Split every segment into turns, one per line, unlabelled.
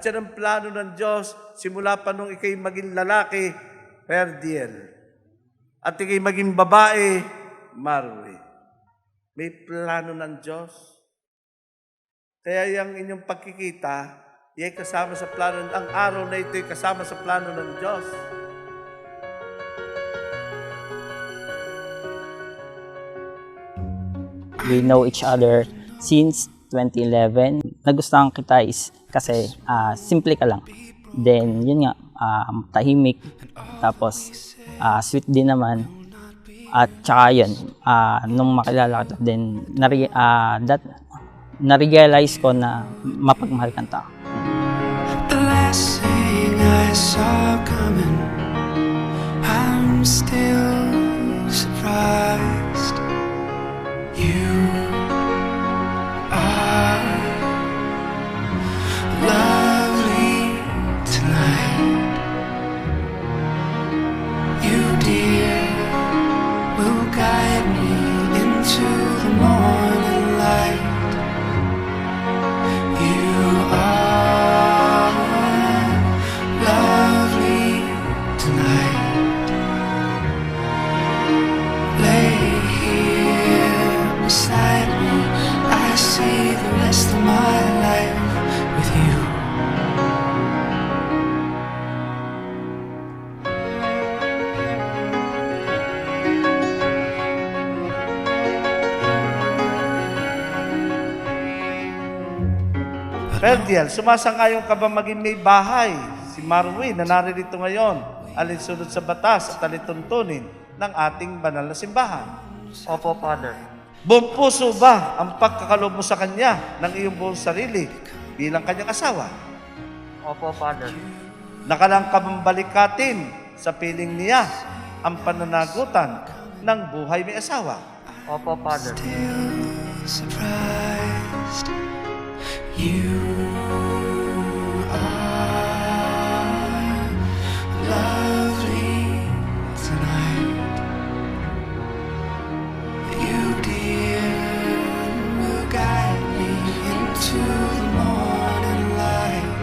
yan ang plano ng Diyos simula pa nung ikay maging lalaki, Ferdiel. At ikay maging babae, Marwi. May plano ng Diyos. Kaya yung inyong pagkikita, iyay kasama sa plano, ang araw na ito'y kasama sa plano ng Diyos.
We know each other since 2011. Nagustuhan kita is kasi simple ka lang. Then, yun nga, tahimik. Tapos, sweet din naman. At saka yun, nung makilala kita, then, na-realize ko na mapagmahal kang tao.
The last thing I saw coming, I'm still surprised. You are lovely tonight. You, dear, will guide me into the morning light. You are lovely tonight. Lay here beside me, I see the rest of my life with you.
Ferdiel, sumasangayon ka ba maging may bahay? Si Marwi na naririto ngayon, alinsunod sa batas at alituntunin ng ating banal na simbahan.
Opo, Father.
Buong puso ba ang pagkakaloob mo sa kanya ng iyong buong sarili bilang kanyang asawa?
Opo, Father.
Nakalang ka bang balikatin sa piling niya ang pananagutan ng buhay may asawa?
Opo, Father.
Still surprised. You are lovely tonight. You, dear, will guide me into the morning light.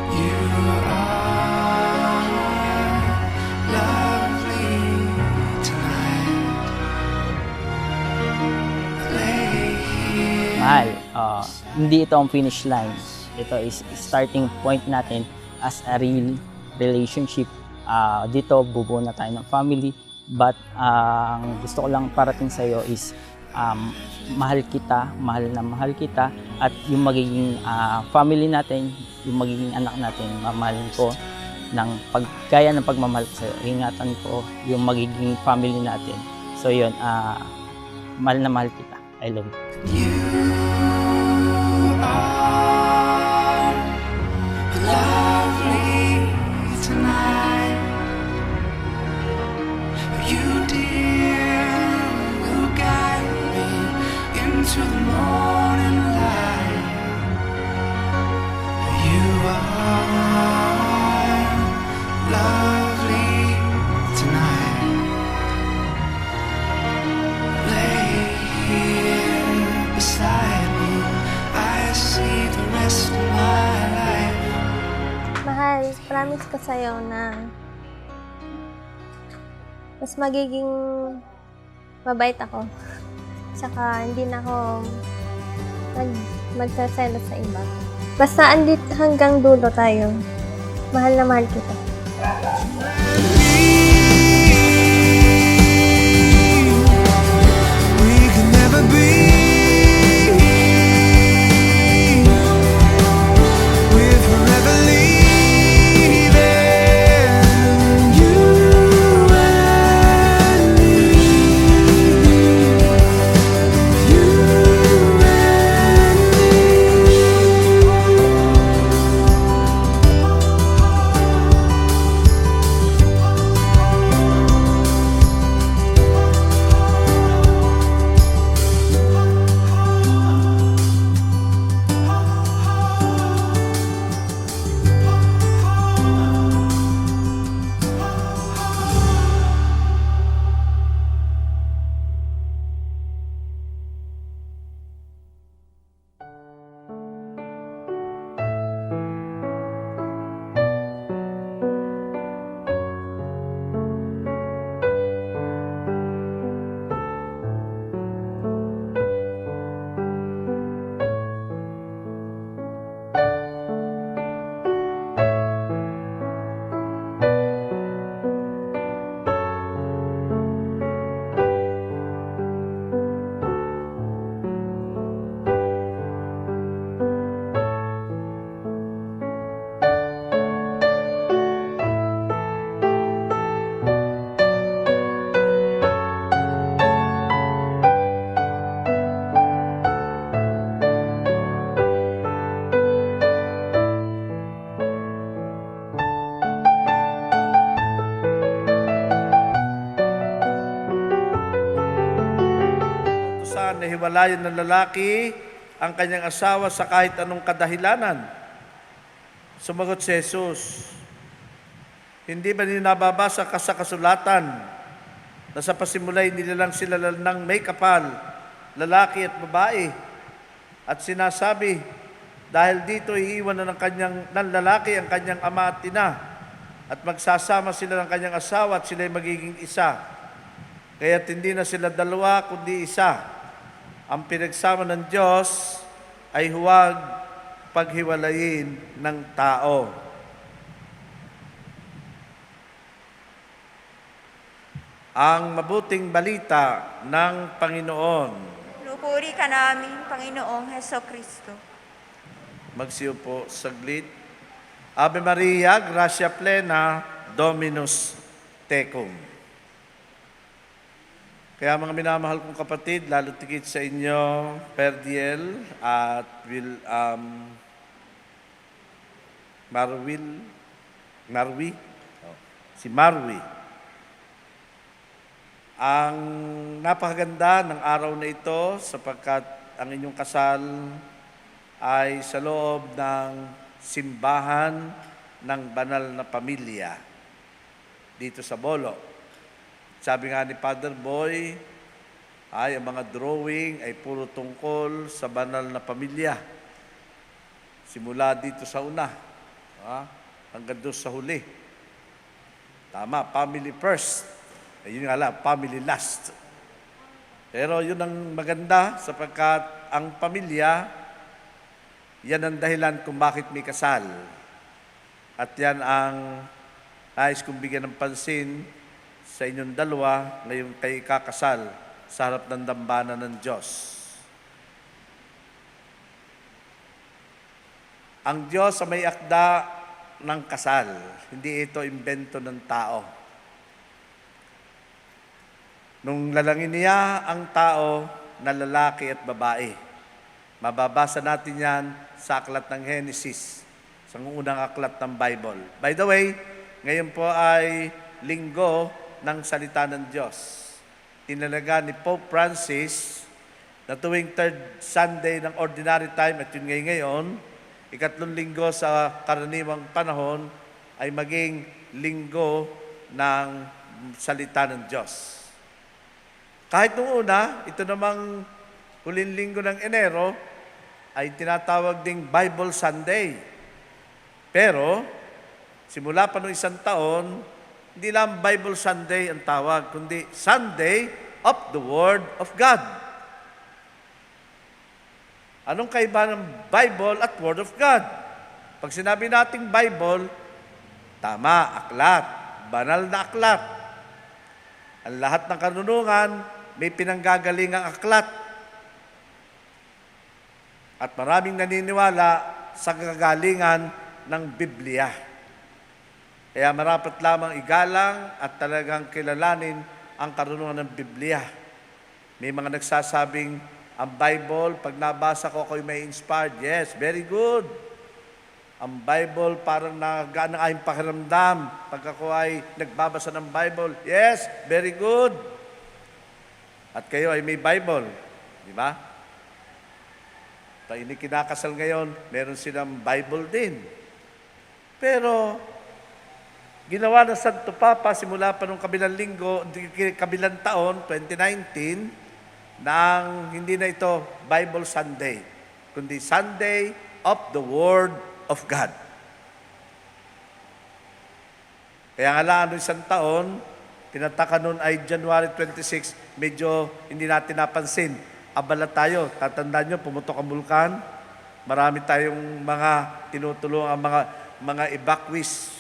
You are lovely tonight. Lay here.
Mahal, hindi ito ang finish line. Ito is starting point natin as a real relationship. Dito, bubuo na tayo ng family. But ang gusto ko lang parating sa'yo is mahal kita, mahal na mahal kita. At yung magiging family natin, yung magiging anak natin, mamahalin ko ng gaya ng pagmamahal ko sa'yo. Ingatan ko yung magiging family natin. So yun, mahal na mahal kita. I love you.
You are lovely tonight. You, dear, will guide me into the morning light. You are lovely tonight. Lay here beside me, I see the rest of my life.
Mahal, promise ko sa'yo na mas magiging mabait ako. Tsaka hindi na ako magsaselos sa iba. Basta andit hanggang dulo tayo. Mahal na mahal kita.
We can never be with forever leaving you and me. You and me.
paghiwalayan ng lalaki ang kanyang asawa sa kahit anong kadahilanan? Sumagot si Jesus, hindi ba niyo nababasa ka sa kasulatan na sa pasimulay nilalang sila ng may kapal, lalaki at babae, at sinasabi, dahil dito iiwan na ng lalaki ang kanyang ama at ina, at magsasama sila ng kanyang asawa at sila'y magiging isa. Kaya't hindi na sila dalawa, kundi isa. Ang pinagsama ng Diyos ay huwag paghiwalayin ng tao. Ang mabuting balita ng Panginoon.
Pinupuri ka namin, Panginoong Heso Kristo.
Magsiupo saglit. Ave Maria, gracia plena, Dominus tecum. Kaya mga minamahal kong kapatid, lalo tigit sa inyo, Perdiel at Marwi, si Marwi. Ang napakaganda ng araw na ito sapagkat ang inyong kasal ay sa loob ng simbahan ng banal na pamilya dito sa Bolo. Sabi nga ni Father Boy, ang mga drawing ay puro tungkol sa banal na pamilya. Simula dito sa una, hanggang doon sa huli. Tama, family first. Ayun nga lang, family last. Pero yun ang maganda sapagkat ang pamilya, yan ang dahilan kung bakit may kasal. At yan ang nais kong bigyan ng pansin sa inyong dalawa ngayong kayo kakasal sa harap ng dambana ng Diyos. Ang Diyos ay may akda ng kasal. Hindi ito imbento ng tao. Nung lalangin niya ang tao na lalaki at babae. Mababasa natin yan sa aklat ng Genesis, sa unang aklat ng Bible. By the way, ngayon po ay linggo ng salita ng Diyos. Tinalaga ni Pope Francis na tuwing third Sunday ng ordinary time, at yun ngayon, ikatlong linggo sa karaniwang panahon, ay maging linggo ng salita ng Diyos. Kahit nung una, ito namang huling linggo ng Enero, ay tinatawag ding Bible Sunday. Pero, simula pa noong isang taon, hindi lang Bible Sunday ang tawag, kundi Sunday of the Word of God. Anong kaiba ng Bible at Word of God? Pag sinabi nating Bible, tama, aklat, banal na aklat. Ang lahat ng karunungan, may pinanggagalingang aklat. At maraming naniniwala sa kagalingan ng Biblia. Kaya marapat lamang igalang at talagang kilalanin ang karunungan ng Biblia. May mga nagsasabing, ang Bible, pag nabasa ko, ako'y may inspired. Yes, very good. Ang Bible, parang nagaan ang aking pakiramdam pag ako ay nagbabasa ng Bible. Yes, very good. At kayo ay may Bible. Di ba? Pag inikinakasal ngayon, meron silang Bible din. Pero, ginawa ng Santo Papa simula pa nung kabilang linggo, kabilang taon, 2019, nang hindi na ito Bible Sunday, kundi Sunday of the Word of God. Kaya nga lang, isang taon, pinataka nun ay January 26, medyo hindi natin napansin. Abala tayo, tatandaan nyo, pumutok ang bulkan, marami tayong mga tinutulungan, mga evacuees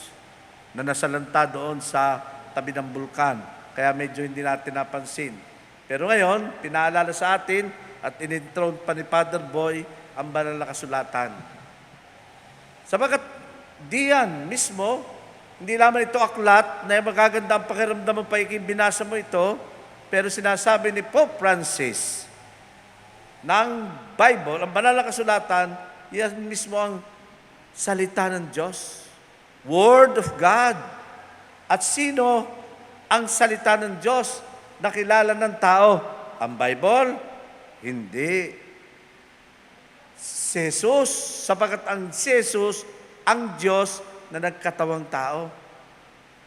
na nasalanta doon sa tabi ng bulkan. Kaya medyo hindi natin napansin. Pero ngayon, pinaalala sa atin at in-inthrone pa ni Father Boy ang banal na kasulatan. Sabagat diyan mismo, hindi lamang ito aklat na magaganda ang pakiramdam mo pa binasa mo ito, pero sinasabi ni Pope Francis ng Bible, ang banal na kasulatan, yan mismo ang salita ng Diyos. Word of God. At sino ang salita ng Diyos na kilala ng tao? Ang Bible Hindi. Si Jesus, sapagat ang si Jesus, ang Diyos na nagkatawang tao.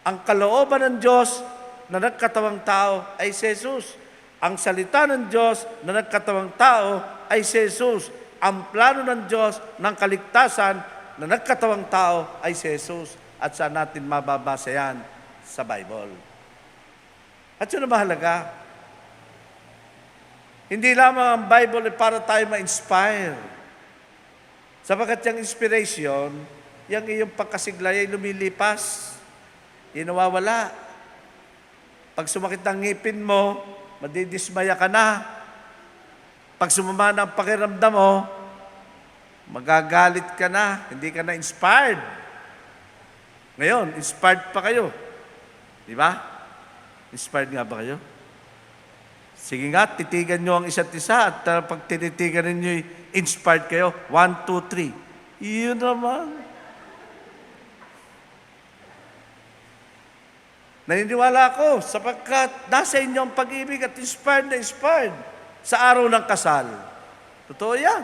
Ang kalooban ng Diyos na nagkatawang tao ay si Jesus. Ang salita ng Diyos na nagkatawang tao ay si Jesus. Ang plano ng Diyos ng kaligtasan na nagkatawang tao ay si Jesus. At saan natin mababasa yan? Sa Bible. At yun ang mahalaga. Hindi lamang ang Bible ay para tayo ma-inspire. Sapagat yung inspiration, yung iyong pagkasigla ay lumilipas. Yung nawawala. Pag sumakit ang ngipin mo, madidismaya ka na. Pag sumama na ang pakiramdam mo, magagalit ka na, hindi ka na inspired. Ngayon, inspired pa kayo. Di ba? Inspired nga ba kayo? Sige nga, titigan nyo ang isa't isa at pag tinitigan ninyo, inspired kayo. 1, 2, 3. Iyon naman. Naniniwala ako sapagkat nasa inyo ang pag-ibig at inspired na inspired sa araw ng kasal. Totoo yan.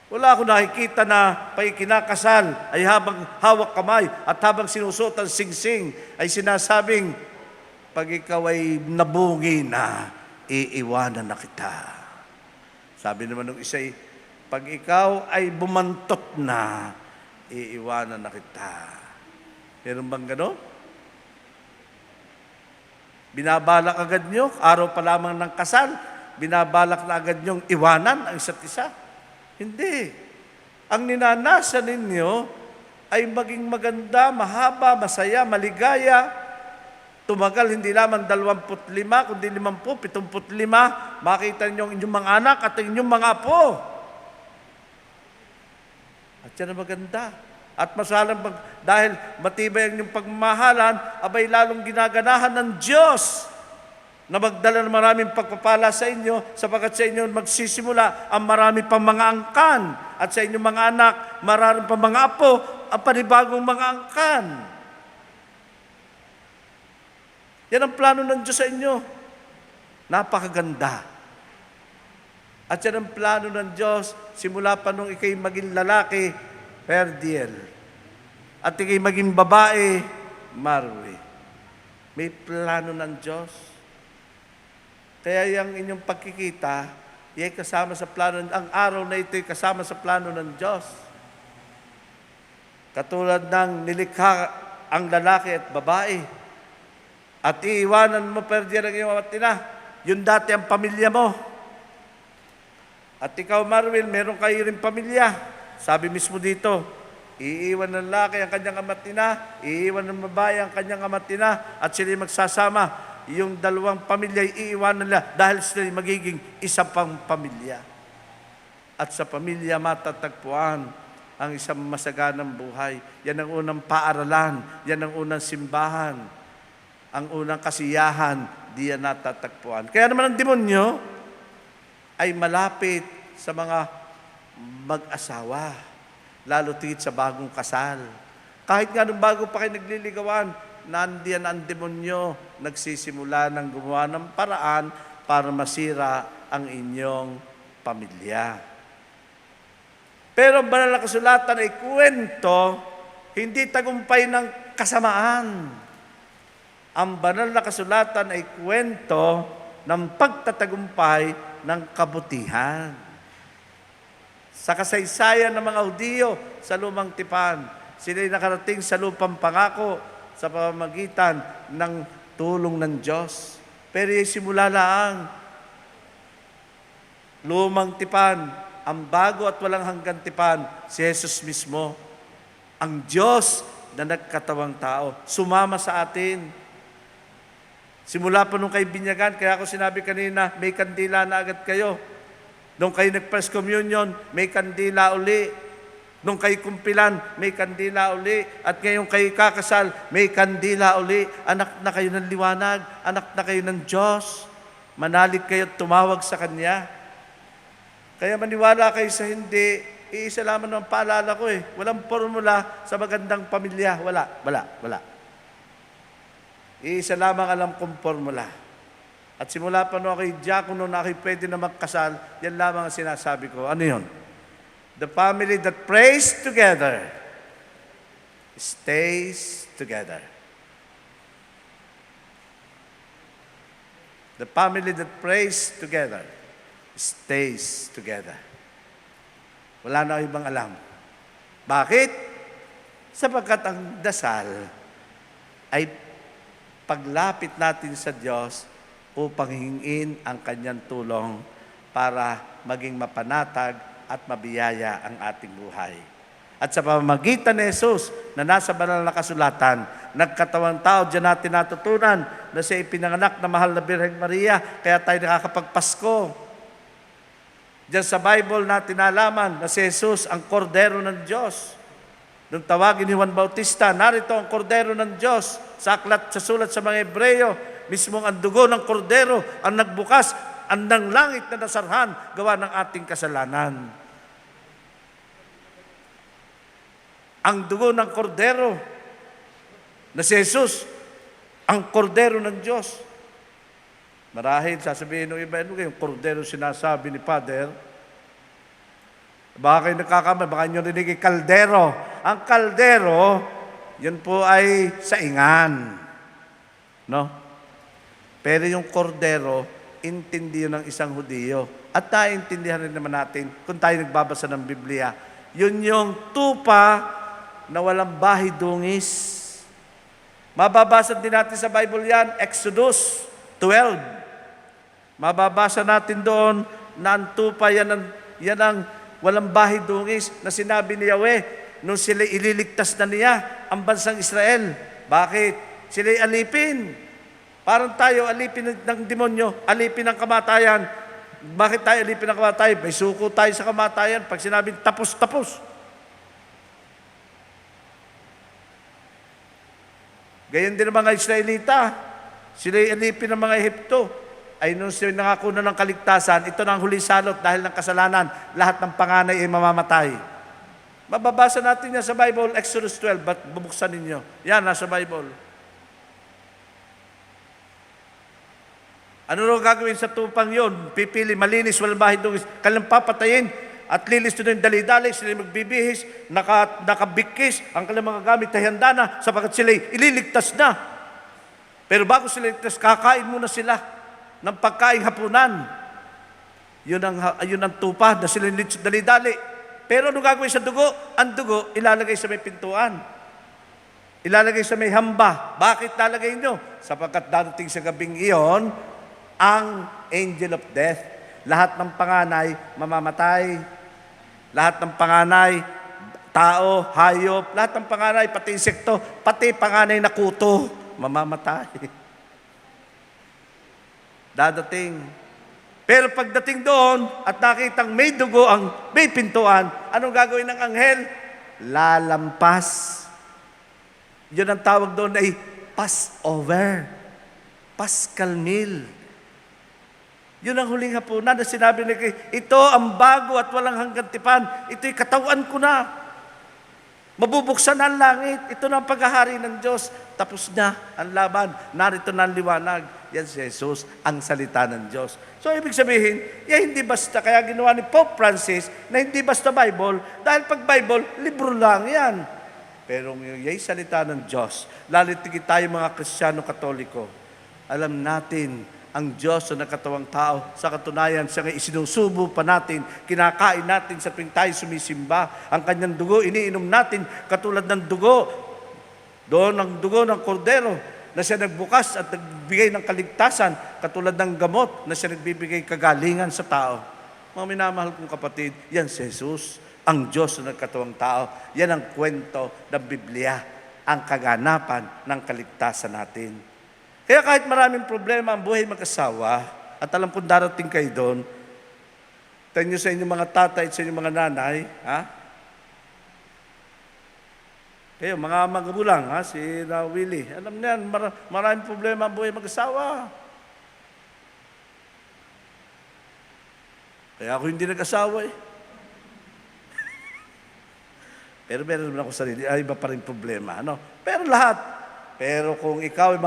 Wala akong nakikita na pagkinakasal ay habang hawak kamay at habang sinusot ang singsing ay sinasabing, pag ikaw ay nabungi na, iiwanan na kita. Sabi naman ng isa, pag ikaw ay bumantot na, iiwanan na kita. Meron bang gano'n? Binabalak agad nyo, araw pa lamang ng kasal, binabalak na agad nyong iwanan ang isa't isa. Hindi. Ang ninanasan ninyo ay maging maganda, mahaba, masaya, maligaya, tumagal hindi lamang 25, kundi 50, 75, makita niyo ang inyong mga anak at ang inyong mga apo. At yan ang maganda. At masalang dahil matibay ang inyong pagmamahalan, abay lalong ginaganahan ng Diyos na magdala ng maraming pagpapala sa inyo, sapagkat sa inyo magsisimula ang marami pang mga angkan, at sa inyong mga anak, marami pang mga apo, ang panibagong mga angkan. Yan ang plano ng Diyos sa inyo. Napakaganda. At yan ang plano ng Diyos, simula pa nung ikay maging lalaki, Perdiel, at ikay maging babae, Marwi. May plano ng Diyos. Kaya yung inyong pagkikita, ay kasama sa plano, ang araw na ito ay kasama sa plano ng Diyos. Katulad ng nilikha ang lalaki at babae, at iiwanan mo, Perdiel, ang iyong ama at ina, yun dati ang pamilya mo. At ikaw, Marwil, meron kayo rin pamilya. Sabi mismo dito, iiwan ng lalaki ang kanyang ama at ina, iiwan ng babae ang kanyang ama at ina, at sila magsasama. Yung dalawang pamilya ay iiwanan nila dahil sila magiging isa pang pamilya. At sa pamilya matatagpuan ang isang masaganang buhay. Yan ang unang paaralan, yan ang unang simbahan, ang unang kasiyahan, diyan natatagpuan. Kaya naman ang demonyo ay malapit sa mga mag-asawa, lalo tigit sa bagong kasal. Kahit nga nung bago pa kayo nagliligawan, nandiyan ang demonyo, nagsisimula ng gumawa ng paraan para masira ang inyong pamilya. Pero ang banal na kasulatan ay kwento, hindi tagumpay ng kasamaan. Ang banal na kasulatan ay kwento ng pagtatagumpay ng kabutihan. Sa kasaysayan ng mga Hudiyo sa Lumang Tipan, sila'y nakarating sa lupang pangako sa pamamagitan ng tulong ng Diyos. Pero yung simula lang, Lumang Tipan, ang bago at walang hanggang tipan, si Jesus mismo, ang Diyos na nagkatawang tao, sumama sa atin. Simula pa nung kay binyagan, kaya ako sinabi kanina, may kandila na agad kayo. Nung kayo nag-first communion, may kandila uli. Nung kayo kumpilan, may kandila uli. At ngayon kayo kakasal, may kandila uli. Anak na kayo ng liwanag, anak na kayo ng Diyos. Manalig kayo at tumawag sa Kanya. Kaya maniwala kayo sa hindi, iisa lamang ang paalala ko Walang formula sa magandang pamilya. Wala. Iisa lamang alam kong formula. At simula pa nung ako'y diakono na ako'y pwede na magkasal, yan lamang ang sinasabi ko. Ano yun? The family that prays together stays together. The family that prays together stays together. Wala na ibang alam. Bakit? Sapagkat ang dasal ay paglapit natin sa Diyos upang hingin ang kanyang tulong para maging mapanatag at mabiyaya ang ating buhay. At sa pamamagitan ni Jesus na nasa banal na kasulatan, nagkatawang tao, diyan natin natutunan na siya ipinanganak na mahal na Birheng Maria, kaya tayo nakakapagpasko. Diyan sa Bible natin nalaman na si Jesus ang kordero ng Diyos. Nung tawagin ni Juan Bautista, narito ang kordero ng Diyos. Sa aklat, sa sulat sa mga Hebreyo, mismong ang dugo ng kordero ang nagbukas, ang ng langit na nasarhan, gawa ng ating kasalanan. Ang dugo ng kordero na si Jesus, ang kordero ng Diyos. Marahil, sasabihin ng iba, yung kordero sinasabi ni Father, baka kayo nagkakamay, baka nyo rinig kaldero. Ang kaldero, yun po ay saingan. No? Pero yung kordero, intindi yun ng isang Hudiyo. At naiintindihan rin naman natin, kung tayo nagbabasa ng Biblia, yun yung tupa na walang bahay-dungis. Mababasa din natin sa Bible yan, Exodus 12. Mababasa natin doon na ang tupa yan ang walang bahay-dungis na sinabi ni Yahweh nung sila ililigtas na niya ang bansang Israel. Bakit? Sila'y alipin. Parang tayo alipin ng demonyo, alipin ng kamatayan. Bakit tayo alipin ng kamatayan? May suko tayo sa kamatayan. Pag sinabing tapos, tapos. Gayon din ang mga Israelita. Sila'y alipin ng mga Ehipto. Ay nung sila nangako na ng kaligtasan, ito na ang huling salot dahil ng kasalanan, lahat ng panganay ay mamamatay. Mababasa natin yan sa Bible, Exodus 12, but bubuksan ninyo. Yan, nasa Bible. Ano rin gagawin sa tupang yon? Pipili, malinis, walang bahay-dungis, kanilang papatayin, at lilis doon yung dali-dali, sila magbibihis, nakabikis, ang kanilang mga gamit ay handa na, sapagkat sila ililigtas na. Pero bago sila iligtas, kakain muna sila ng pagkain hapunan. Yun ang tupa na sila dali-dali. Pero ano gagawin sa dugo? Ang dugo, ilalagay sa may pintuan. Ilalagay sa may hamba. Bakit lalagay nyo? Sapagkat darating sa gabing iyon, ang angel of death. Lahat ng panganay, mamamatay. Lahat ng panganay, tao, hayop, lahat ng panganay, pati insekto, pati panganay na kuto, mamamatay. Dadating. Pero pagdating doon at nakitang may dugo ang may pintuan, anong gagawin ng anghel? Lalampas. Yun ang tawag doon ay Passover. Paschal meal. Yun ang huling hapunan na sinabi ni kay, ito ang bago at walang hanggang tipan. Ito'y katawan ko na. Mabubuksan ang langit. Ito na ang paghahari ng Diyos. Tapos na ang laban. Narito na ang liwanag. Yan si Jesus, ang salita ng Diyos. So, ibig sabihin, hindi basta. Kaya ginawa ni Pope Francis na hindi basta Bible. Dahil pag Bible, libro lang yan. Pero yung salita ng Diyos, lalo tigit tayo mga Kristiyano Katoliko, alam natin, ang Diyos na nakatawang tao, sa katunayan, siya ngay isinusubo pa natin, kinakain natin sa tuwing tayo sumisimba. Ang kanyang dugo, iniinom natin, katulad ng dugo, doon ang dugo ng kordero, na siya nagbukas at nagbigay ng kaligtasan, katulad ng gamot, na siya nagbibigay kagalingan sa tao. Mga minamahal kong kapatid, yan si Jesus, ang Diyos na nagkatawang tao. Yan ang kwento ng Biblia, ang kaganapan ng kaligtasan natin. Kaya kahit maraming problema ang buhay mag-asawa, at alam kong darating kayo doon, tayo sa inyong mga tatay at sa inyong mga nanay, ha? Kayo, mga magulang, ha? Si Willie, alam niyan, maraming problema ang buhay mag-asawa. Kaya ako hindi nag-asawa eh. Pero meron naman ako sarili, iba pa rin problema, ano? Pero lahat, pero kung ikaw ay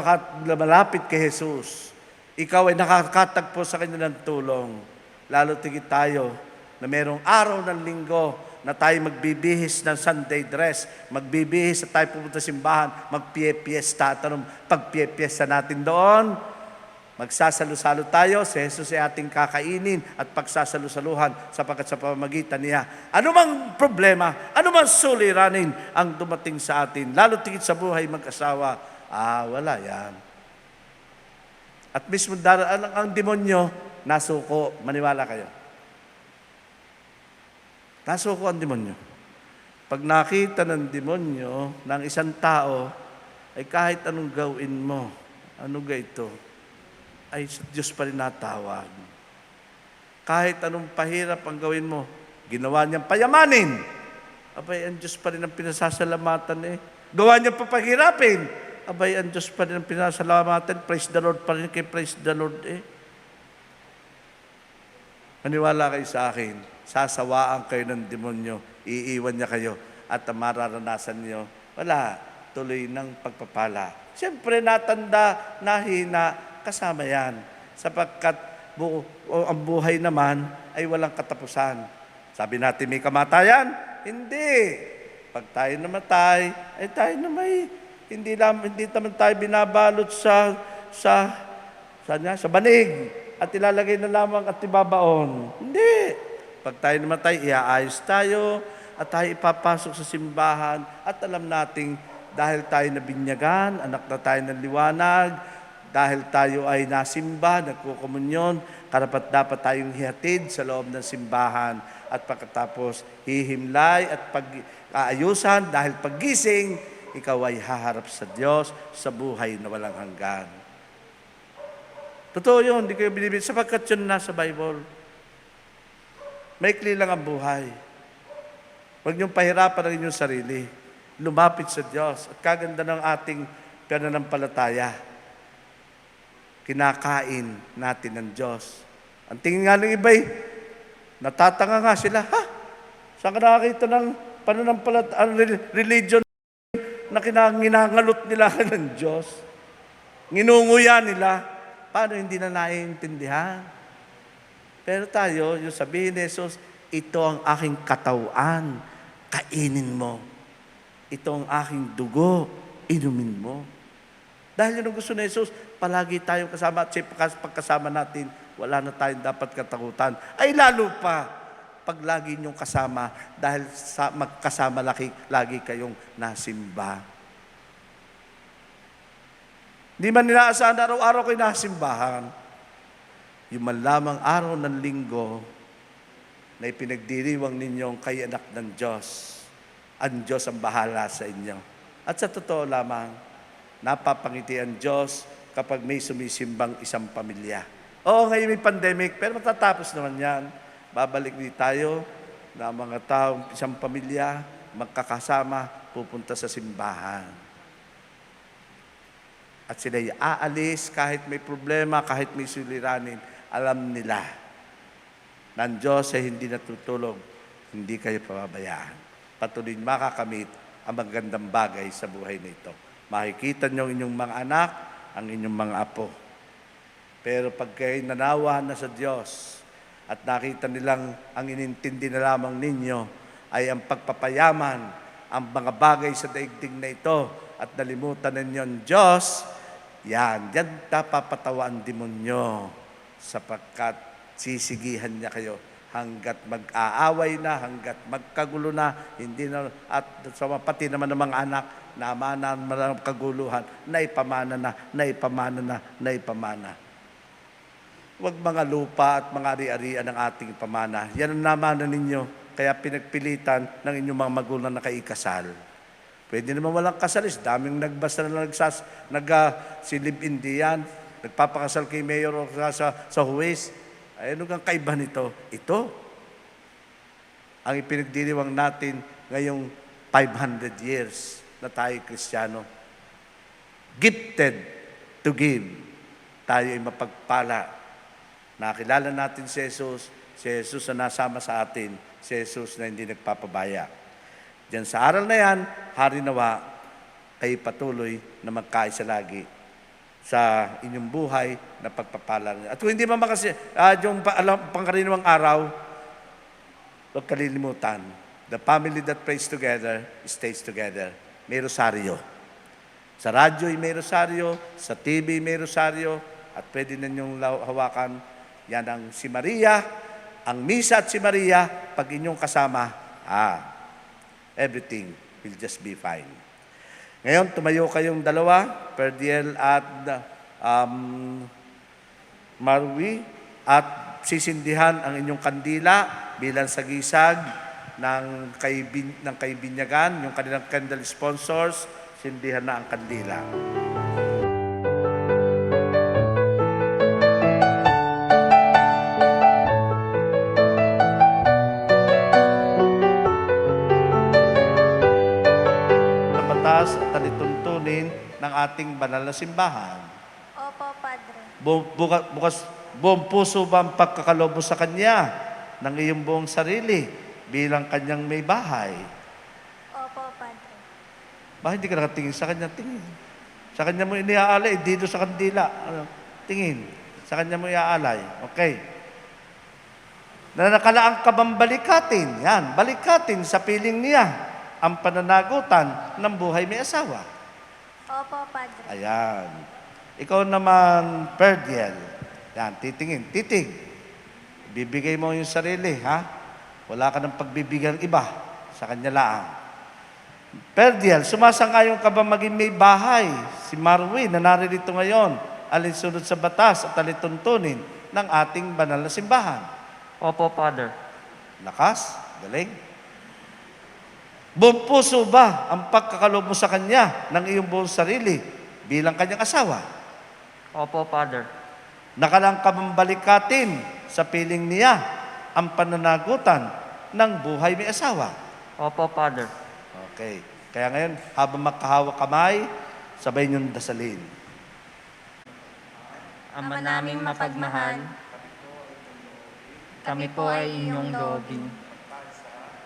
malapit kay Jesus, ikaw ay nakakatagpo sa kanya ng tulong. Lalo tigit tayo na merong araw ng linggo na tayo magbibihis ng Sunday dress, magbibihis at tayo pupunta sa simbahan, magpie-piesta. At anong pagpie-piesta natin doon? Magsasalo-salo tayo, si Jesus ay ating kakainin at pagsasalo-saluhan sapagkat sa pamamagitan niya. Ano mang problema, ano mang suliranin ang dumating sa atin, lalo tigit sa buhay mag-asawa, wala yan. At mismo daraan ang demonyo, nasuko, maniwala kayo. Nasuko ang demonyo. Pag nakita ng demonyo ng isang tao, ay kahit anong gawin mo, ano ga ito, ay sa Diyos pa rin natawag. Kahit anong pahirap ang gawin mo, ginawa niyang payamanin. Abay, ang Diyos pa rin ang pinasasalamatan eh. Gawa niyang papahirapin. Abay, ang Diyos pa rin ang pinasasalamatan. Praise the Lord pa rin kay praise the Lord eh. Maniwala kayo sa akin, sasawaan kayo ng demonyo, iiwan niya kayo, at ang mararanasan niyo, wala, tuloy ng pagpapala. Siyempre, natanda, nahina, kasama yan. Sapagkat ang buhay naman ay walang katapusan. Sabi natin may kamatayan? Hindi. Pag tayo namatay, ay tayo na may, hindi naman tayo binabalot sa banig at ilalagay na lamang at ibabaon. Hindi. Pag tayo namatay, iaayos tayo at tayo ipapasok sa simbahan at alam nating dahil tayo nabinyagan, anak na tayo ng liwanag, dahil tayo ay nasimba, nagkukomunyon, karapat-dapat tayong hihatid sa loob ng simbahan at pagkatapos hihimlay at pag-aayusan dahil paggising, ikaw ay haharap sa Diyos sa buhay na walang hanggan. Totoo yun, hindi kayo binibigyan sapagkat yun nasa Bible. Maikli lang ang buhay. Huwag niyong pahirapan ang inyong sarili. Lumapit sa Diyos at kaganda ng ating pananampalataya. Kinakain natin ng Diyos. Ang tingin nga ng iba'y, natatanga nga sila, saan ka nakakita ng religion na kinangalot nila ng Diyos? Nginunguya nila. Paano hindi na naiintindihan? Pero tayo, yung sabihin ni Jesus, ito ang aking katawan, kainin mo. Ito ang aking dugo, inumin mo. Dahil yun ang gusto ni Jesus, palagi tayong kasama at pagkasama natin, wala na tayong dapat katakutan. Ay lalo pa, pag lagi niyong kasama, dahil magkasama lagi kayong nasimba. Hindi man ninaasahan araw-araw kayo nasimbahan. Yung malamang araw ng linggo na ipinagdiriwang ninyong kay anak ng Diyos. Ang Diyos ang bahala sa inyo. At sa totoo lamang, napapangiti ang Diyos kapag may sumisimbang isang pamilya. Oo, ngayon may pandemic, pero matatapos naman yan. Babalik din tayo na mga taong isang pamilya, magkakasama, pupunta sa simbahan. At sila'y aalis kahit may problema, kahit may suliranin, alam nila na ang Diyos ay hindi natutulog, hindi kayo pababayaan. Patuloy makakamit ang magandang bagay sa buhay na ito. Makikita niyo ang inyong mga anak, ang inyong mga apo. Pero pag kayo nanawa na sa Diyos at nakita nilang ang inintindi na lamang ninyo ay ang pagpapayaman, ang mga bagay sa daigdig na ito at nalimutan ninyo ang Diyos, yan napapatawa ang demonyo sapagkat sisigihan niya kayo hanggat mag-aaway na, hanggat magkagulo na, hindi na, at sa pati naman ng mga anak, namana ng kaguluhan, naipamana na, naipamana na, naipamana. Huwag mga lupa at mga ari-arian ng ating pamana. Yan ang namana ninyo, kaya pinagpilitan ng inyong mga magulang na kaikasal. Pwede naman walang kasalis, daming nagbasta na silib-in diyan, nagpapakasal kay mayor o sa huwes. Ay, ano kang kaiba nito? Ito, ang ipinagdiriwang natin ngayong 500 years na tayo Kristiyano. Gifted to give. Tayo ay mapagpala. Nakilala natin si Jesus na nasama sa atin, si Jesus na hindi nagpapabaya. Diyan sa aral na yan, hari nawa, kayo patuloy na magkaisa lagi. sa inyong buhay na pagpapala niya. At kung hindi man kasi, yung pangkaraniwang araw, huwag kalilimutan, the family that prays together, stays together. May rosaryo. Sa radyo may rosaryo, sa TV may rosaryo, at pwede ninyong hawakan. Yan ang si Maria, ang misa at si Maria, pag inyong kasama, everything will just be fine. Ngayon, tumayo kayong dalawa, Perdiel at Marwi, at sisindihan ang inyong kandila bilang sagisag ng kaibinyagan, yung kanilang candle sponsors, sindihan na ang kandila. At talituntunin ng ating banal na simbahan.
Opo, Padre.
Buong puso ba ang pagkakalob mo sa Kanya ng iyong buong sarili bilang Kanyang may bahay?
Opo, Padre.
Bakit hindi ka nakatingin sa Kanya? Tingin. Sa Kanya mo iniaalay, dito sa kandila. Tingin. Sa Kanya mo iaalay. Okay. Nakalaang ka bang balikatin? Yan, balikatin sa piling niya ang pananagutan ng buhay may asawa.
Opo, Padre.
Ayan. Ikaw naman, Perdiel. Yan, titingin. Titig. Bibigay mo yung sarili, ha? Wala ka ng pagbibigyan iba sa kanya laang. Perdiel, sumasangayon ka ba maging may bahay? Si Marwin na naririto ngayon, alinsunod sa batas at alituntunin ng ating banal na simbahan.
Opo, Father.
Lakas, galing. Buong puso ba ang pagkakalob mo sa Kanya ng iyong buong sarili bilang Kanyang asawa?
Opo, Father.
Nakalang ka bang balikatin sa piling niya ang pananagutan ng buhay may asawa?
Opo, Father.
Okay. Kaya ngayon, habang magkahawak kamay, sabay niyong dasalin.
Ama naming mapagmahal, kami po ay inyong loobin.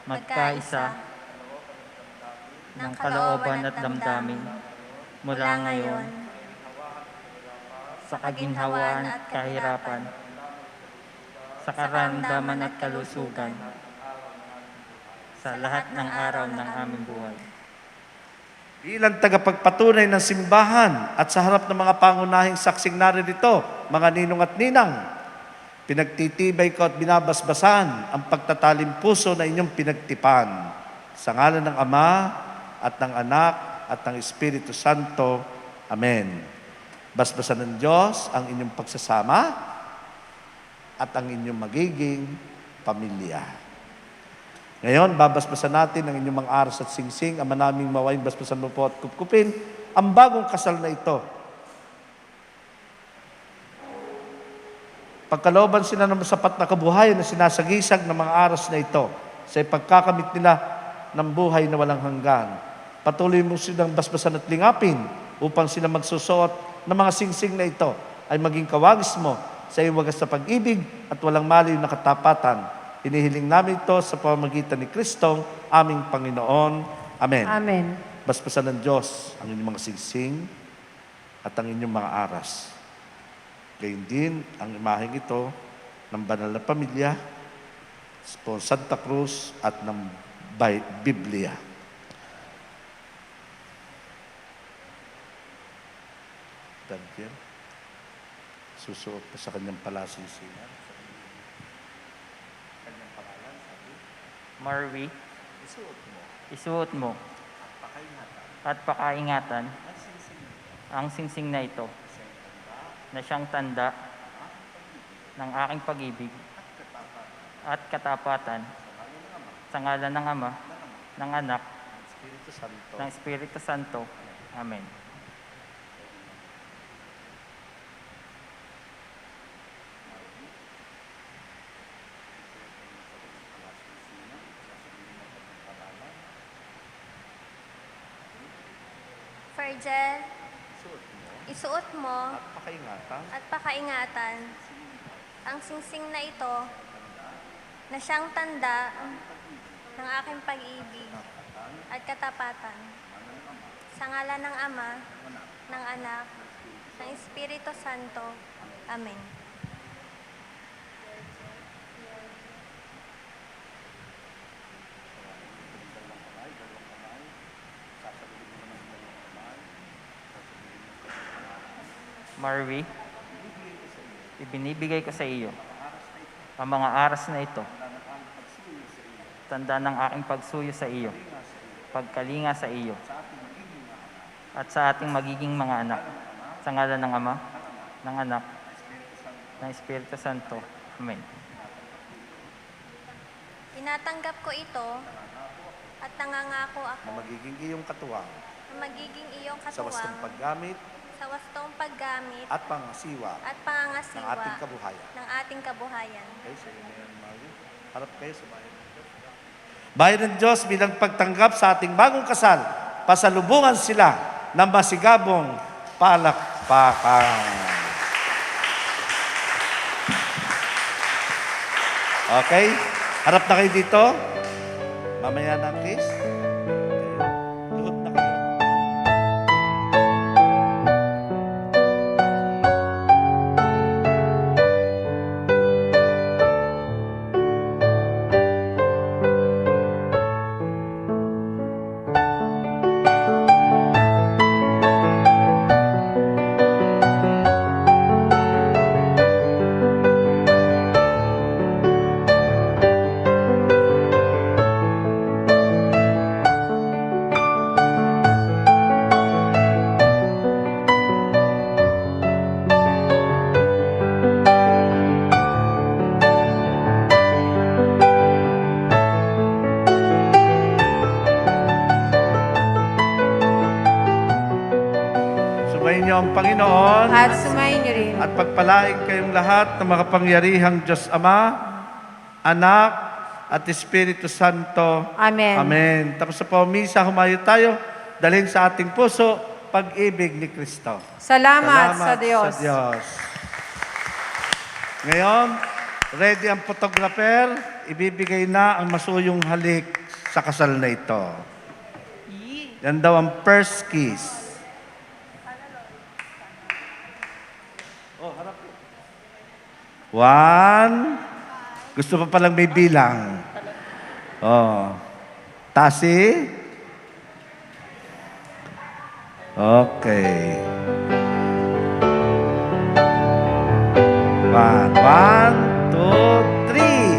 Magkaisa ng kalooban at damdamin mula ngayon sa kaginhawaan at kahirapan, sa karamdaman at kalusugan, sa lahat ng araw ng aming buhay.
Bilang tagapagpatunay ng simbahan at sa harap ng mga pangunahing saksing naririto, mga ninong at ninang, pinagtitibay ko at binabasbasan ang pagtatalim puso na inyong pinagtipan. Sa ngalan ng Ama, at ng Anak, at ng Espiritu Santo. Amen. Basbasan ng Diyos ang inyong pagsasama at ang inyong magiging pamilya. Ngayon, babasbasan natin ang inyong mga aras at singsing. Ama naming mawain, basbasan mo po at kupkupin ang bagong kasal na ito. Pagkalooban sila ng sapat na kabuhayan na sinasagisag ng mga aras na ito sa ipagkakamit nila ng buhay na walang hanggan. Patuloy mo silang basbasan at lingapin upang sila magsusuot ng mga singsing na ito ay maging kawagis mo sa iyong wagas na pag-ibig at walang maliw na katapatan. Hinihiling namin ito sa pamamagitan ni Kristong aming Panginoon. Amen.
Amen.
Basbasan ng Diyos ang inyong mga singsing at ang inyong mga aras. Gayun din ang imaheng ito ng banal na pamilya, po Santa Cruz at ng Biblia. Daniel, susuot pa sa kanyang palasingsingan. Kanyang pangalan, sabi,
Marwi,
isuot mo
isuot mo
at pakaingatan
at pakaingatan
ang singsing
ang singsing na ito na siyang tanda ng aking pag-ibig at katapatan sa ngalan ng Ama, ng Anak,
Espiritu Santo.
ng Espiritu Santo. Amen.
Virgin, isuot mo
At pakaingatan
at pakaingatan ang singsing na ito na siyang tanda ng aking pag-ibig at katapatan. Sa ngalan ng Ama, ng Anak, ng Espiritu Santo. Amen.
Marvi, ibinibigay ko sa iyo ang mga aras na ito, tanda ng aking pagsuyo sa iyo, pagkalinga sa iyo, at sa ating magiging mga anak, sa ngalan ng Ama, ng Anak, ng Espiritu Santo. Amen.
Tinatanggap ko ito at nangangako ako
Na magiging iyong katuwang
na magiging iyong
sa wastong
katuwang
paggamit
sa wastong paggamit
at pangasiwa
at
ng
pangangasiwa
ating kabuhayan.
ng ating kabuhayan.
Okay, so yun na yan, Marvin. Harap kayo sa bayan ng Diyos. Bayan ng Diyos, bilang pagtanggap sa ating bagong kasal, pasalubungan sila ng masigabong palakpakan. Okay? Harap na kayo dito. Mamaya ng kiss. Okay. Luhod na kayo. Subayin niyo ang Panginoon
At sumayin niyo rin.
at pagpalain kayong lahat ng makapangyarihang Diyos Ama, Anak, at Espiritu Santo.
Amen.
Amen. Tapos sa pamisa, humayo tayo, dalhin sa ating puso, pag-ibig ni Kristo.
Salamat sa Diyos.
Ngayon, ready ang photographer, ibibigay na ang masuyong halik sa kasal na ito. Yan daw ang first kiss. One. Gusto pa palang may bilang. Oh. Tasi. Okay. One, two, three.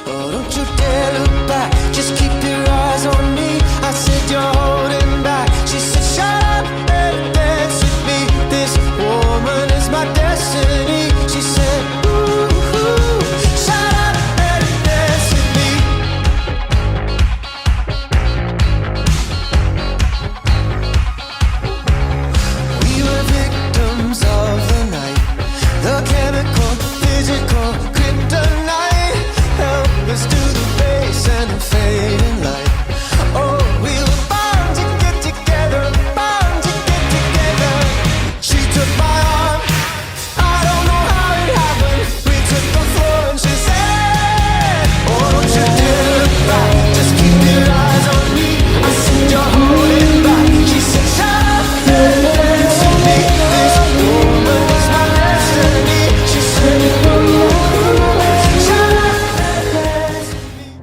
Oh, don't you dare look back, just keep your eyes on me. I said you're holding back. She said, shut up and dance with me. This woman is my destiny. She said, ooh, shut up and dance with me. We were victims of the night, the chemical, physical, kryptonite. Help us to the base and the fading light. Oh, we were bound to get together, bound to get together. She took my arm, I don't know how it happened. We took the floor and she said, oh, don't you dare look back, just keep your eyes on me. I said you're holding back. She said, shut up and dance with me. This woman is my destiny. She said, ooh, shut up and dance with me.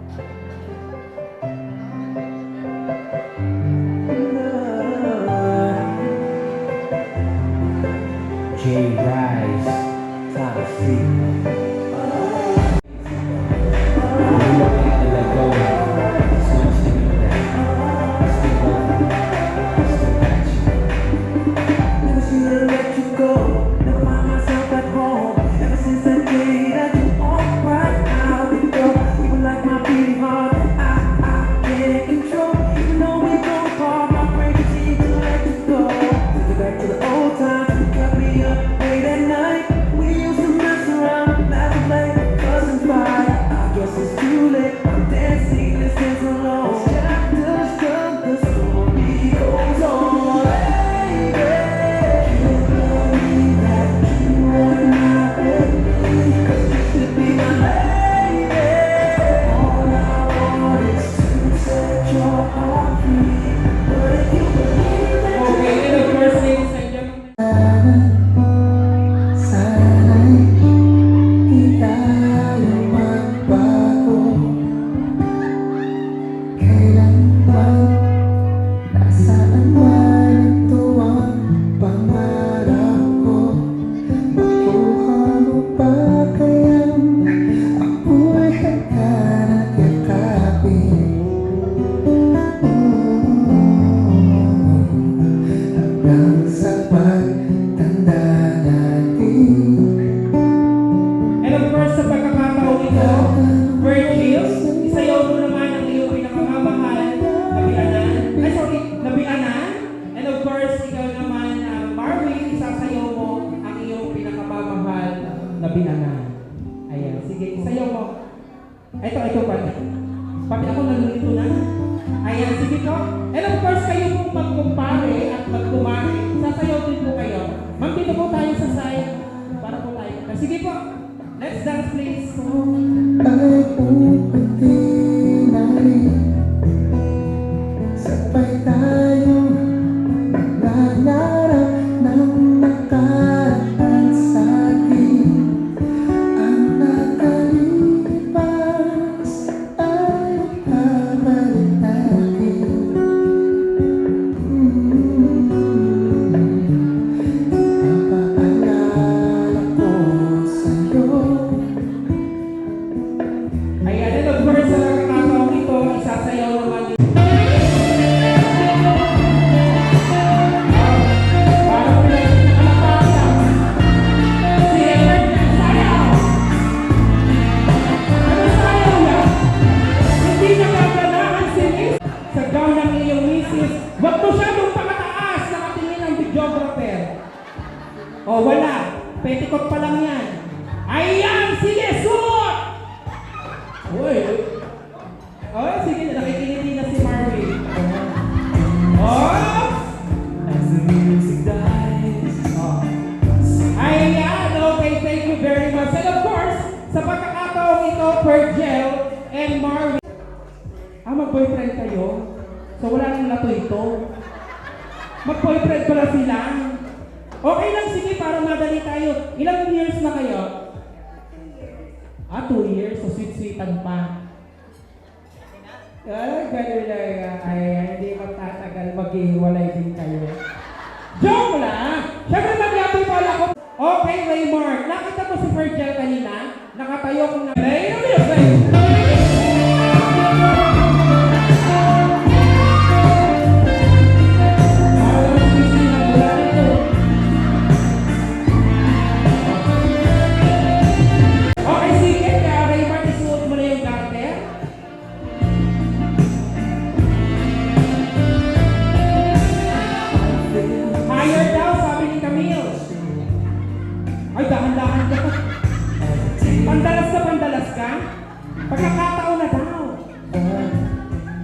J-Rise, top seat. Never seen her let you go. Never find myself at home. Ever since that day that you walked right out the door. You were like my beating heart. I can't control. Even though we go apart, my brain continues to let you go. Take it back to the old times. You kept me up late at night. We used to mess around, laugh binanay. Ayan, sige, isayaw mo. Ito, pati ako nalulito na. Ayan, sige po. And of course, kayo pong magkumpare at magkumare, sasayaw din po kayo. Ma'am, dito po tayo sa side para po tayo. Sige po, let's dance please.
Ay pupuntinay, sabay tayong nangarap ng nakaraan sa akin. Ang nakalipas ay babalik akin. Papaalala ko sa'yo.
Ayan, and of course, sa kakataong ito, isasayaw naman yun. Parang pinag-alapasa. Si Edward na sayaw. Ano sayaw yan? Hindi nakaganahan si Miss sa gown ng iyong misis. Huwag mo siya nung pakataas, nakatingin ang videographer. O, wala. Petticoat pa lang yan. Ayan, sige, suot! Uy! Oh, sige, nakikiliti na si Marvin. Oh! As the music dies. Oh. Ayan, okay, thank you very much. And of course, sa pagkakataong ito, Pergel and Marvin. Mag-boyfriend kayo? So wala nang lato ito? Mag-boyfriend pala sila? Okay lang, sige, para madali tayo. Ilang years na kayo? 2 years, so sweet-sweetan pa. Ganun lang, ay, hindi magtatagal, maghihiwalay din kayo. Joke lang! Siyempre mag-happy pala ako. Okay, Raymart, nakita mo si Virgil kanina? Nakatayo ko na. Okay, sige. Kaya Raymart, isuot mo na yung garter. Higher daw, sabi ni Camille. Ay, dahan-dahan ka. Pandalas ka? Pagkakataon na daw.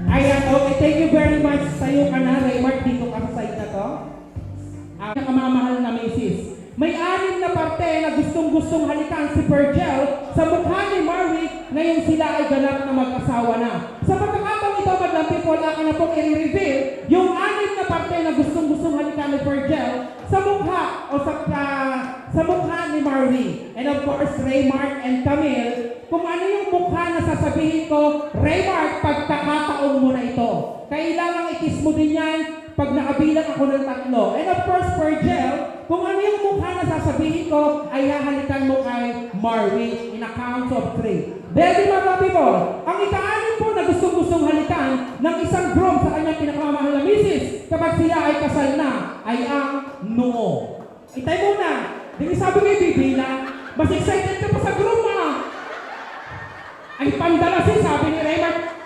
Ayan, okay. Thank you very much. Sa'yo ka na, Raymart. Dito ka sa side na to. Ang nakamamahal na misis. May 6 na parte na gustong-gustong halikan si Virgil sa mukha ni Marvin ngayong sila ay ganap na mag-asawa na. Sa pagkakataong ito, madlang people, akin na pong i-reveal yung 6 na parte na gustong-gustong halikan ni Virgil sa mukha o sa mukha ni Marvin. And of course, Raymart and Camille, kung ano yung mukha na sasabihin ko, Raymart, pagkakataon mo na ito. Kailangan i-kiss mo din yan pag nakabilang ako ng 3. And of course, Virgil, kung ano yung mukha na sasabihin ko, ay hahalikan mo kay Marvin in a count of 3. Ready, mga people? Ang ika-6 po na gustong-gustong halikan ng isang groom sa kanyang pinakamamahal na misis kapag sila ay kasal na, ay ang noo. Itay muna. Di sabi ko yung bibilang. Mas excited ka pa sa groom, ha? Ay pandalasin, sabi ni Raymart.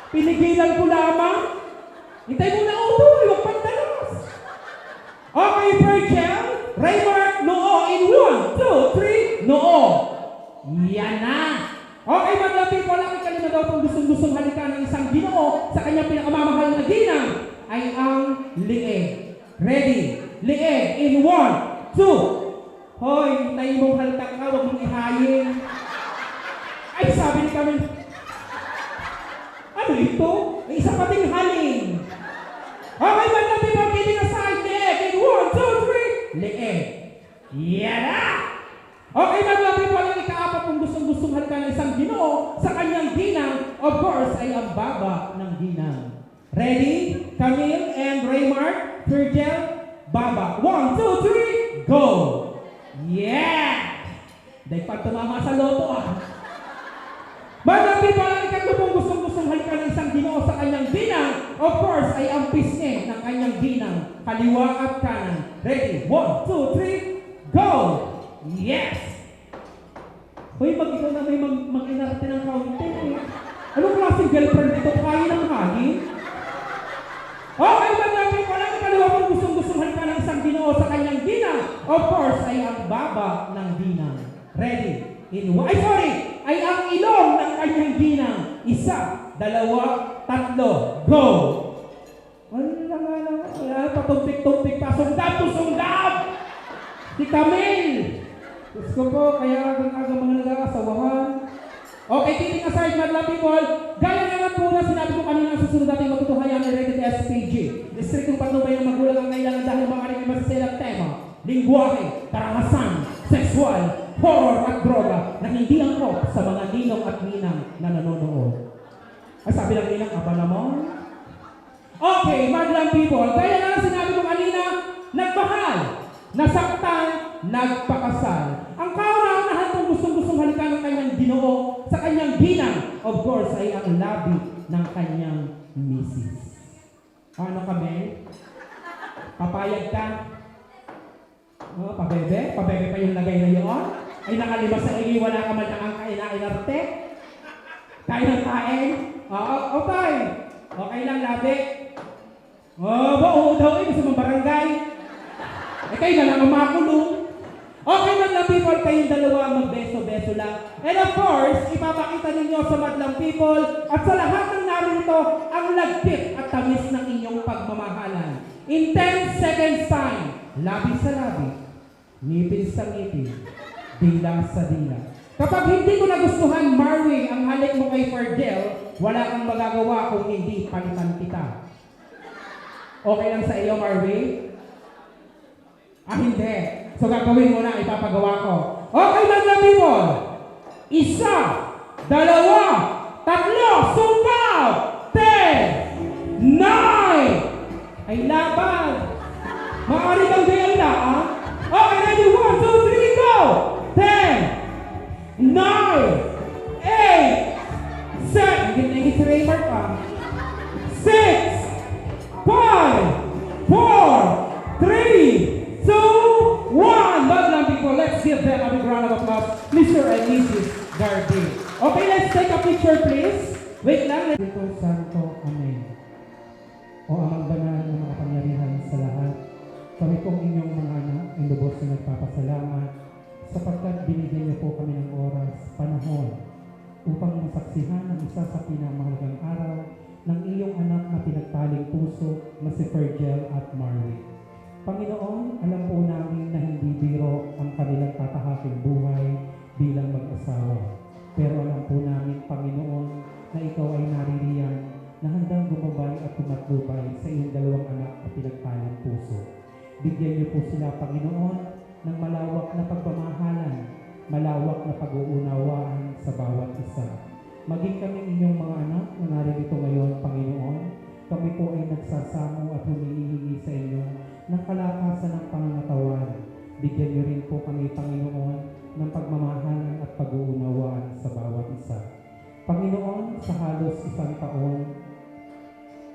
Pinigilan ko lamang. Itay muna, huwag pandalas. Okay, Virgil, Raymart, noo in 1, 2, 3, noo. Yan na. Okay, mga people, ang ikalima daw kung gustong-gustong halikan ng isang ginoo sa kanyang pinakamamahal na ginang ay ang lieg. Ready? Lieg in 1, 2. Hoy, tayo mong halikan ka, huwag mong ihayin. Ay, sabi ni Camille, ano ito? May isa pating haling. Okay, mga people, kidding aside, lieg in 1, 2, 3. Lieg. Yan na! Okay, mga people, ang ika-4 kung gustong-gustong halikan ng isang ginoo sa kanyang ginang, of course, ay ang baba ng ginang. Ready? Camille and Raymart, Virgil, baba. 1, 2, 3, go! Yeah! Dahil pag tumama sa loto, Mga people, ang ika-5 kung gustong-gustong halikan ng isang ginoo sa kanyang ginang, of course, ay ang pisngi ng kanyang ginang, kaliwa at kanan. Ready? 1, 2, 3, go! Yes! Hoy, pag ikaw na may mag-inarte ng kaunti, anong klaseng girlfriend ito? Kaya ng hangin? Okay, mga people, ang ika-6 kung gustong-gustong halikan ng isang ginoo sa kanyang ginang, of course, ay ang baba ng ginang. Ready? Ay ang ilong ng kanyang ginang. 1, 2, 3, go! Wala, patumpik-tumpik pa. Sundab to sundab! Si Camille! Diyos ko po, kaya aga mga nag-aasawahan. Okay, keeping aside, madlang people, gaya nga po na sinabi ko kanina, susunod natin matutuhayan ng rated SPG. Distriktong patnubay ng magulang ang kailangan dahil maaaring may masaselang tema, lingwahe, karahasan, sexual, horror at droga na hindi angkop sa mga ninong at ninang na nanonood. Ay, sabi ng ninang, aba naman. Okay, madlang people, gaya nga sinabi ko kanina, nagmahal, nasaktan, nagpakasal. Ang kauna-unahan kung gustong-gustong halikan ng kanyang Ginoo sa kanyang ginang, of course, ay ang labi ng kanyang misis. Ano kami? Papayag ka? Oh, pabebe? Pabebe pa yung lagay na yun? Ay nakalibas sa inyo, wala ka man ang kain-arte? Kain ng kain? Oo, okay. Okay lang, labi. Oo daw eh, gusto mong barangay. Kayo na lang ang makulong. Okay, madlang people, kayong dalawa magbeso-beso lang. And of course, ipapakita ninyo sa madlang people at sa lahat ng narito ang lagkit at tamis ng inyong pagmamahalan. In 10 seconds time, labi sa labi, ngipin sa ngipin, dila sa dila. Kapag hindi ko nagustuhan, Marwing, ang halik mo kay Fardel, wala kang magagawa kung hindi palitan kita. Okay lang sa iyo, Marwing? Hindi. So gagawin mo na, ipapagawa ko. Okay, madlang people! 1, 2, 3, sungkaw! 10, 9! Ay laban! Maaari kang gayang laan. Okay, ready? 1, 2, 3, go! 10, 9, 8, 7, higit si Raymart pa. 6, 5, 4, 3, 2, 1. Madlang people, let's give them a big round of applause. Mr. and Mrs. Garvey. Okay, let's take a picture, please. Wait lang. Dito, Santo, Amen. O amang banal na makapangyarihan sa lahat, kami pong inyong mga anak ay lubos na nagpapasalamat sapagkat binigyan niyo po kami ng oras, panahon, upang masaksihan ang isa sa pinamahalagang araw ng iyong anak na pinagtaling puso na si Fergel at Marley. Panginoon, alam po namin na hindi biro ang kanilang tatahaking buhay bilang mag-asawa. Pero alam po namin, Panginoon, na ikaw ay naririyan na handang gumabay at tumatubay sa iyong dalawang anak na pinagtaling puso. Bigyan niyo po sila, Panginoon, ng malawak na pagmamahalan, malawak na pag-uunawaan sa bawat isa. Maging kami inyong mga anak na narito ngayon, Panginoon, kami po ay nagsasamo at humihingi sa inyo ng kalakasan ng pangangatawan. Bigyan niyo rin po kami, Panginoon, ng pagmamahalan at pag-uunawaan sa bawat isa. Panginoon, sa halos 1 taon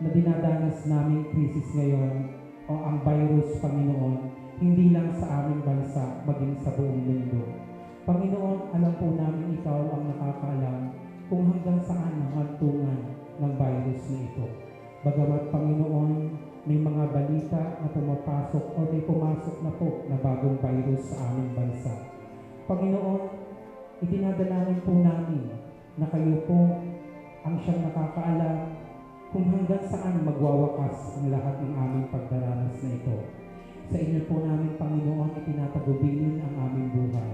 na dinadanas naming krisis ngayon o ang virus, Panginoon, hindi lang sa aming bansa, maging sa buong mundo. Panginoon, alam po namin ikaw ang nakakaalam kung hanggang saan ang hantungan ng virus na ito. Bagamat, Panginoon, may mga balita na pumapasok o may pumasok na po na bagong virus sa aming bansa. Panginoon, itinadalangin po namin na kayo po ang siyang nakakaalam kung hanggang saan magwawakas ang lahat ng aming pagdaranas na ito. Sa inyo po namin, Panginoon, itinatagubilin ang aming buhay.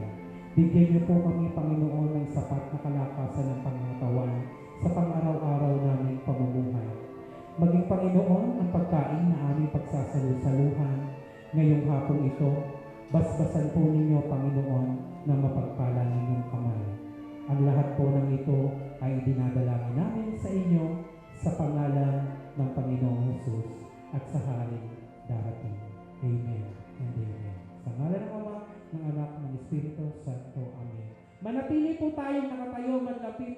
Bigyan niyo po kami, Panginoon, ng sapat na kalakasan ng pangangatawan sa pang-araw-araw naming pamumuhay. Maging, Panginoon, ang pagkain na aming pagsasalu-saluhan ngayong hapong ito, basbasan po ninyo, Panginoon, na mapagpala ninyong kamay. Ang lahat po ng ito ay dinadalangin namin sa inyo sa pangalan ng Panginoong Jesus at sa haring darating. Amen and amen. Sa ngalan ng Ama, ng Anak, ng Espiritu Santo. Amen. Manatili po tayong nakatayo, madlang people.